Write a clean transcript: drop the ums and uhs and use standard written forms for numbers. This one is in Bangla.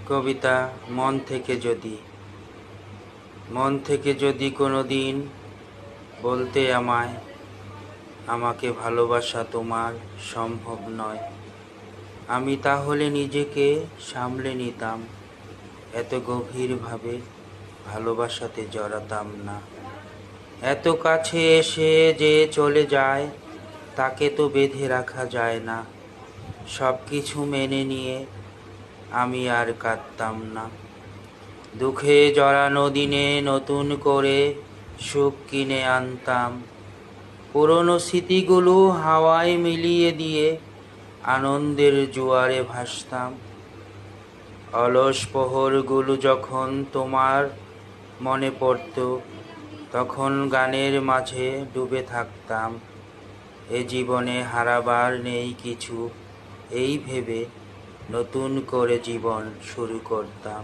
কবিতা মন থেকে যদি কোনো দিন বলতে আমাকে ভালোবাসা তোমার সম্ভব নয়, আমি তাহলে নিজেকে সামলে নিতাম, এত গভীরভাবে ভালোবাসাতে জড়াতাম না। এত কাছে এসে যে চলে যায় তাকে তো বেঁধে রাখা যায় না। সব কিছু মেনে নিয়ে আমি আর কাঁদতাম না। দুঃখে জড়ানো দিনে নতুন করে সুখ কিনে আনতাম। পুরনো স্মৃতিগুলো হাওয়ায় মিলিয়ে দিয়ে আনন্দের জোয়ারে ভাসতাম। অলস প্রহরগুলো যখন তোমার মনে পড়ত, তখন গানের মাঝে ডুবে থাকতাম। এ জীবনে হারাবার নেই কিছু, এই ভেবে নতুন করে জীবন শুরু করতাম।